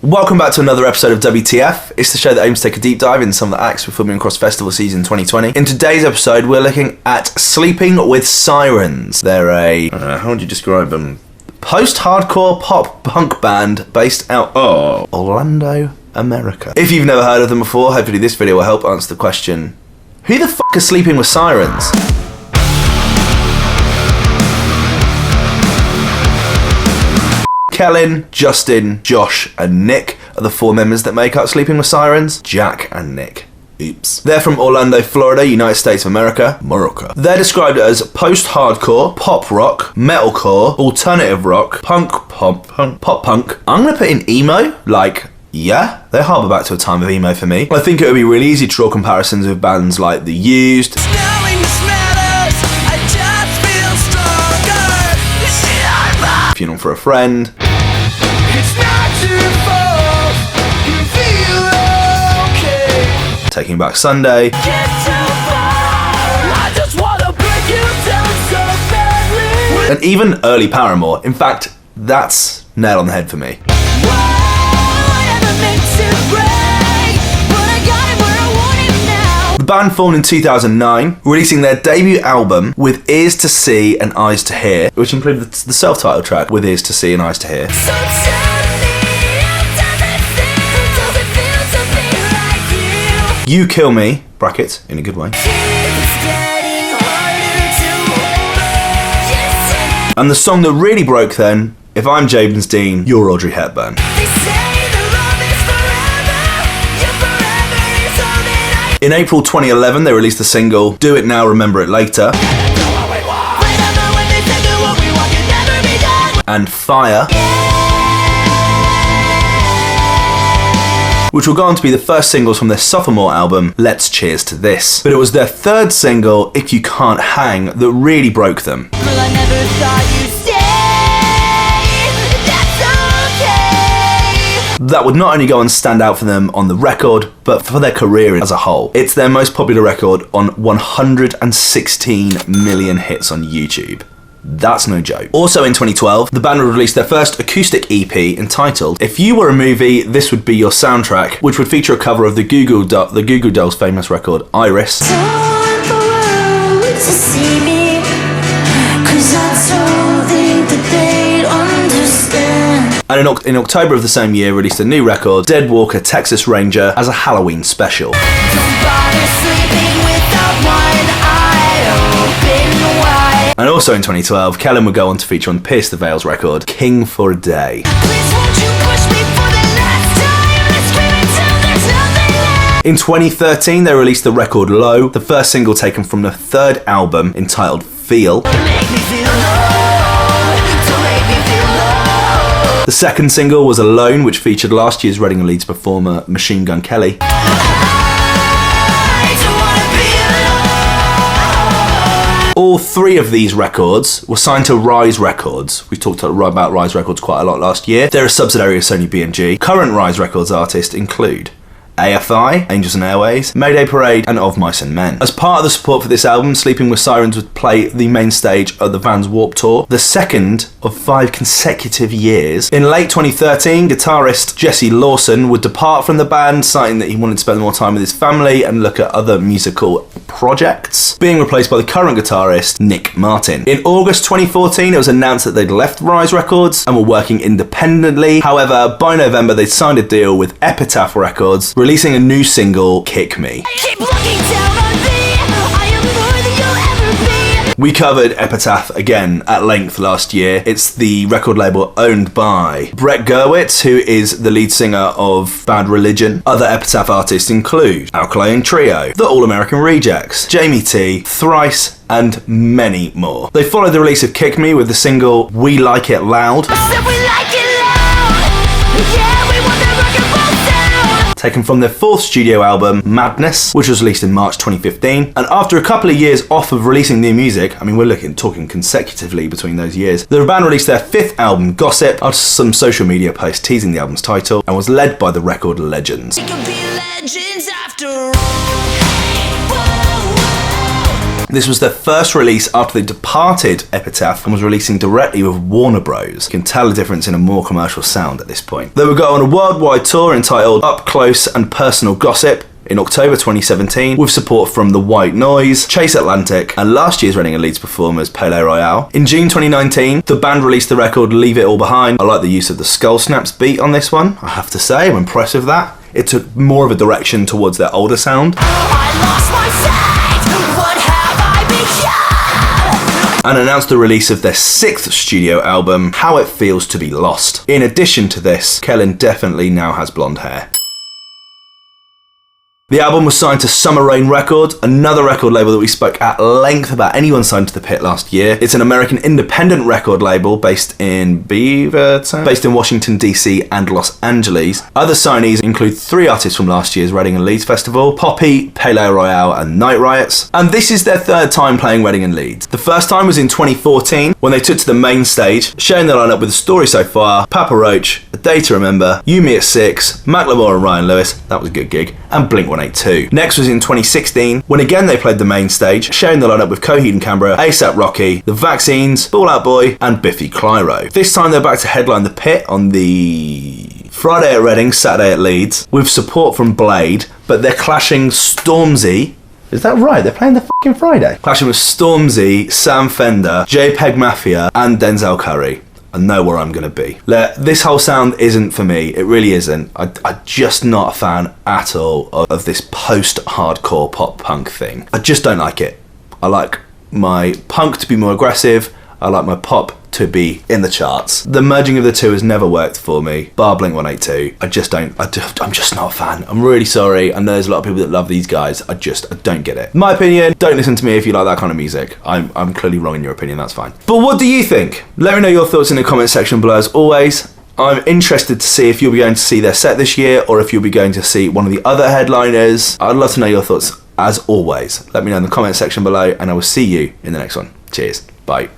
Welcome back to another episode of WTF. It's the show that aims to take a deep dive into some of the acts we're filming across festival season 2020. In today's episode, we're looking at Sleeping With Sirens. They're a, how would you describe them? Post-hardcore pop-punk band based out of Orlando, America. If you've never heard of them before, hopefully this video will help answer the question, who the fuck is Sleeping With Sirens? Kellen, Justin, Josh, and Nick are the four members that make up Sleeping With Sirens. Jack and Nick. Oops. They're from Orlando, Florida, United States of America, Morocco. They're described as post-hardcore, pop rock, metalcore, alternative rock, pop punk. I'm gonna put in emo, yeah, they harbour back to a time of emo for me. I think it would be really easy to draw comparisons with bands like The Used, Funeral for a Friend, Taking Back Sunday, and even early Paramore. In fact, that's nail on the head for me. The band formed in 2009, releasing their debut album With Ears to See and Eyes to Hear, which included the self-titled track With Ears to See and Eyes to Hear. You Kill Me, brackets, in a good way. And the song that really broke then, If I'm James Dean, You're Audrey Hepburn. In April 2011, they released the single Do It Now, Remember It Later and Fire, which will go on to be the first singles from their sophomore album, Let's Cheers to This. But it was their third single, If You Can't Hang, that really broke them. That would not only go and stand out for them on the record, but for their career as a whole. It's their most popular record on 116 million hits on YouTube. That's no joke. Also in 2012, the band would release their first acoustic EP entitled If You Were a Movie, This Would Be Your Soundtrack, which would feature a cover of the Goo Goo Dolls' famous record, Iris. And in October of the same year, released a new record, Dead Walker Texas Ranger, as a Halloween special. And also in 2012, Kellen would go on to feature on Pierce the Veil's record, King for a Day. In 2013, they released the record Low, the first single taken from the third album entitled Feel. The second single was Alone, which featured last year's Reading Leeds performer Machine Gun Kelly. All three of these records were signed to Rise Records. We talked about Rise Records quite a lot last year. They're a subsidiary of Sony B&G. Current Rise Records artists include AFI, Angels and Airways, Mayday Parade, and Of Mice and Men. As part of the support for this album, Sleeping With Sirens would play the main stage of the Vans Warped Tour, the second of 5 consecutive years. In late 2013, guitarist Jesse Lawson would depart from the band, citing that he wanted to spend more time with his family and look at other musical projects, being replaced by the current guitarist Nick Martin. In August 2014, it was announced that they'd left Rise Records and were working independently. However, by November, they'd signed a deal with Epitaph Records, releasing a new single, Kick Me. We covered Epitaph again at length last year. It's the record label owned by Brett Gurewitz, who is the lead singer of Bad Religion. Other Epitaph artists include Alkaline Trio, The All American Rejects, Jamie T, Thrice, and many more. They followed the release of Kick Me with the single We Like It Loud, taken from their fourth studio album, Madness, which was released in March 2015. And after a couple of years off of releasing new music, I mean, we're talking consecutively between those years, the band released their fifth album, Gossip, after some social media posts teasing the album's title, and was led by the record Legends. This was their first release after they departed Epitaph and was releasing directly with Warner Bros. You can tell the difference in a more commercial sound at this point. They would go on a worldwide tour entitled Up Close and Personal Gossip in October 2017, with support from The White Noise, Chase Atlantic, and last year's Reading Leeds performers Pele Royale. In June 2019, the band released the record Leave It All Behind. I like the use of the Skull Snaps beat on this one, I have to say, I'm impressed with that. It took more of a direction towards their older sound. And announced the release of their 6th studio album, How It Feels to Be Lost. In addition to this, Kellen definitely now has blonde hair. The album was signed to Summer Rain Records, another record label that we spoke at length about anyone signed to the Pit last year. It's an American independent record label based in Washington DC and Los Angeles. Other signees include 3 artists from last year's Reading Leeds Festival, Poppy, Pele Royale and Night Riots. And this is their 3rd time playing Reading and Leeds. The first time was in 2014 when they took to the main stage, sharing their lineup with The Story So Far, Papa Roach, A Day to Remember, You Me at 6, Macklemore and Ryan Lewis, that was a good gig, and Blink-182. Next was in 2016, when again they played the main stage, sharing the lineup with Coheed and Cambria, ASAP Rocky, The Vaccines, Ball Out Boy, and Biffy Clyro. This time they're back to headline the Pit on the Friday at Reading, Saturday at Leeds, with support from Blade, but they're clashing Stormzy. Is that right? They're playing the fucking Friday? Clashing with Stormzy, Sam Fender, JPEG Mafia, and Denzel Curry. I know where I'm going to be. This whole sound isn't for me. It really isn't. I'm just not a fan at all of this post-hardcore pop-punk thing. I just don't like it. I like my punk to be more aggressive. I like my pop to be in the charts. The merging of the two has never worked for me, bar Blink-182. I'm just not a fan. I'm really sorry. I know there's a lot of people that love these guys. I don't get it. My opinion, don't listen to me if you like that kind of music. I'm clearly wrong in your opinion, that's fine. But what do you think? Let me know your thoughts in the comment section below as always. I'm interested to see if you'll be going to see their set this year or if you'll be going to see one of the other headliners. I'd love to know your thoughts as always. Let me know in the comment section below and I will see you in the next one. Cheers. Bye.